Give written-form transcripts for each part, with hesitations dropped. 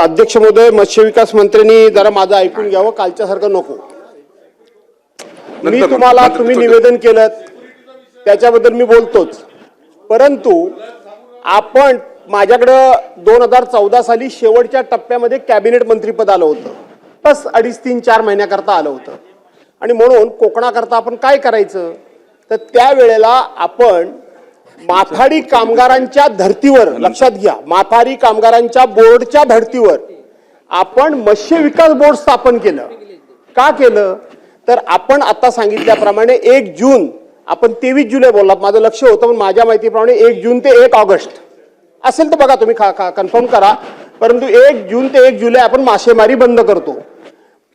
अध्यक्ष महोदय, मत्स्य विकास मंत्र्यांनी जरा माझं ऐकून घ्यावं, कालच्यासारखं नको. मी तुम्हाला तुम्ही निवेदन केलं त्याच्याबद्दल मी बोलतोच, परंतु आपण माझ्याकडे 2014 साली शेवटच्या टप्प्यामध्ये कॅबिनेट मंत्रीपद आलं होतं, बस 2.5-3-4 महिन्याकरता आलं होतं. आणि म्हणून कोकणाकरता आपण काय करायचं, तर त्यावेळेला आपण माथाडी कामगारांच्या धर्तीवर, लक्षात घ्या, माथाडी कामगारांच्या बोर्डच्या धर्तीवर आपण मत्स्य विकास बोर्ड स्थापन केलं. का केलं, तर आपण आता सांगितल्याप्रमाणे 1 जून, आपण 23 जुलै बोललात, माझं लक्ष होतं, पण माझ्या माहितीप्रमाणे 1 जून ते 1 ऑगस्ट असेल तर बघा तुम्ही, कन्फर्म करा, परंतु 1 जून ते 1 जुलै आपण मासेमारी बंद करतो.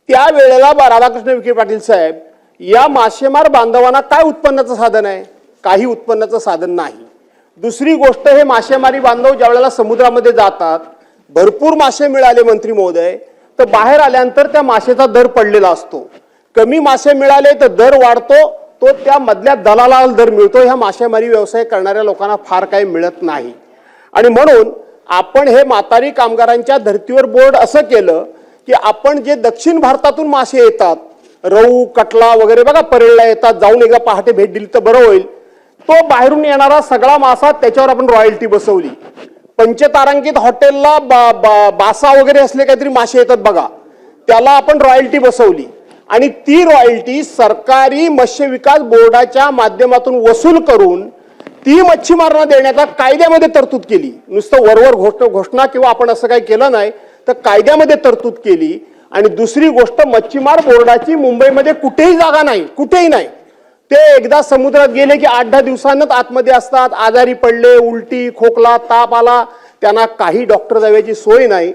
त्यावेळेला राधाकृष्ण विखे पाटील साहेब, या मासेमार बांधवांना काय उत्पन्नाचं साधन आहे? काही उत्पन्नाचं साधन नाही. दुसरी गोष्ट, हे मासेमारी बांधव ज्या वेळेला समुद्रामध्ये जातात, भरपूर मासे मिळाले मंत्री महोदय, तर बाहेर आल्यानंतर त्या मासेचा दर पडलेला असतो. कमी मासे मिळाले तर दर वाढतो, तो त्या मधल्या दलालाला दर मिळतो. ह्या मासेमारी व्यवसाय करणाऱ्या लोकांना फार काही मिळत नाही. आणि म्हणून आपण हे माथाडी कामगारांच्या धर्तीवर बोर्ड असं केलं की आपण जे दक्षिण भारतातून मासे येतात, रहू, कटला वगैरे बघा, परेलला येतात, जाऊन एकदा पहाटे भेट दिली तर बरं होईल. तो बाहेरून येणारा सगळा मासा, त्याच्यावर आपण रॉयल्टी बसवली. पंचतारांकित हॉटेलला बासा वगैरे असले काहीतरी मासे येतात बघा, त्याला आपण रॉयल्टी बसवली. आणि ती रॉयल्टी सरकारी मत्स्य विकास बोर्डाच्या माध्यमातून वसूल करून ती मच्छीमारांना देण्याचा कायद्यामध्ये तरतूद केली. नुसतं वरवर घोषणा किंवा आपण असं काही केलं नाही, तर कायद्यामध्ये तरतूद केली. आणि दुसरी गोष्ट, मच्छीमार बोर्डाची मुंबईमध्ये कुठेही जागा नाही, कुठेही नाही. ते एकदा समुद्रात गेले की 8-10 दिवसांनाच आतमध्ये असतात. आजारी पडले, उलटी, खोकला, ताप आला, त्यांना काही डॉक्टर जाव्याची सोय नाही.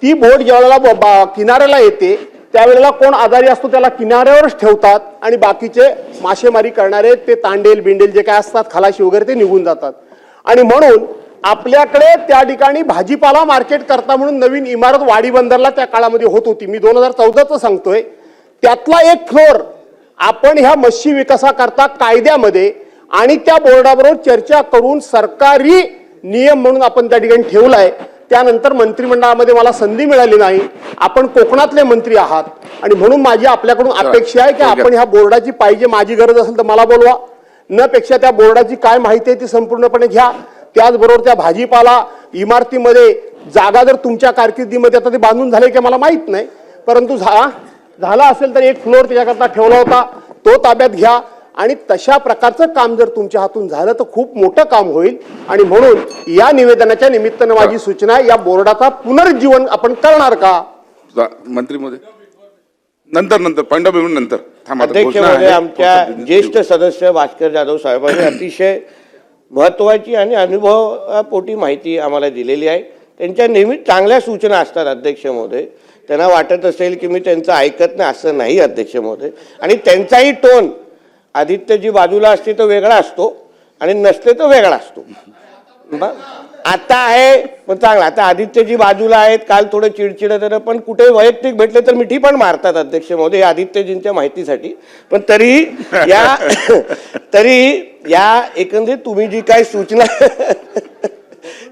ती बोट ज्यावेळेला किनाऱ्याला येते त्यावेळेला कोण आजारी असतो त्याला किनाऱ्यावरच ठेवतात आणि बाकीचे मासेमारी करणारे ते तांडेल बिंडेल जे काय असतात, खलाशी वगैरे, ते निघून जातात. आणि म्हणून आपल्याकडे त्या ठिकाणी भाजीपाला मार्केट करता म्हणून नवीन इमारत वाडी बंदरला त्या काळामध्ये होत होती. मी 2014चं सांगतोय. त्यातला एक फ्लोर आपण ह्या मत्स्य विकासाकरता कायद्यामध्ये आणि त्या बोर्डाबरोबर चर्चा करून सरकारी नियम म्हणून आपण त्या ठिकाणी ठेवलाय. त्यानंतर मंत्रिमंडळामध्ये मला संधी मिळाली नाही. आपण कोकणातले मंत्री आहात आणि म्हणून माझी आपल्याकडून अपेक्षा आहे की आपण ह्या बोर्डाची पाहिजे, माझी गरज असेल तर मला बोलवा, न पेक्षा त्या बोर्डाची काय माहिती आहे ती संपूर्णपणे घ्या. त्याचबरोबर त्या भाजीपाला इमारतीमध्ये जागा जर तुमच्या कारकिर्दीमध्ये आता ते बांधून झाले की मला माहित नाही, परंतु झाला असेल तर एक फ्लोर त्याच्याकरता ठेवला होता, तो ताब्यात घ्या. आणि तशा प्रकारचं काम जर तुमच्या हातून झालं तर खूप मोठं काम होईल. आणि म्हणून या निवेदनाच्या निमित्तानं माझी सूचना आहे, या बोर्डाचा पुनर्जीवन आपण करणार का? मंत्री महोदय, नंतर पॉइंट ऑफ व्ह्यू नंतर. अध्यक्ष महोदय, आमच्या ज्येष्ठ सदस्य भास्कर जाधव साहेबांनी अतिशय महत्वाची आणि अनुभवापोटी माहिती आम्हाला दिलेली आहे. त्यांच्या नेहमी चांगल्या सूचना असतात अध्यक्ष महोदय. त्यांना वाटत असेल की मी त्यांचं ऐकत नाही, असं नाही अध्यक्ष महोदय. आणि त्यांचाही टोन आदित्यजी बाजूला असते तो वेगळा असतो आणि नसते तो वेगळा असतो. आता आहे पण चांगला. आता आदित्यजी बाजूला आहेत, काल थोडं चिडचिड तर, पण कुठे वैयक्तिक भेटले तर मिठी पण मारतात अध्यक्ष महोदय आदित्यजींच्या माहितीसाठी. पण तरी या एकंदरीत तुम्ही जी काही सूचना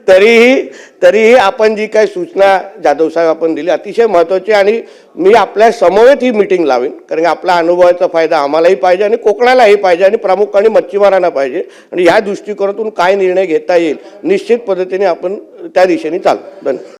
तरीही आपण जी काही सूचना जाधव साहेब आपण दिली अतिशय महत्वाची. आणि मी आपल्या समवेत ही मीटिंग लावेन, कारण आपला अनुभवाचा फायदा आम्हालाही पाहिजे आणि कोकणालाही पाहिजे आणि प्रामुख्याने मच्छीमारांना पाहिजे. आणि ह्या दृष्टिकोनातून काय निर्णय घेता येईल निश्चित पद्धतीने आपण त्या दिशेने चालू. धन्यवाद.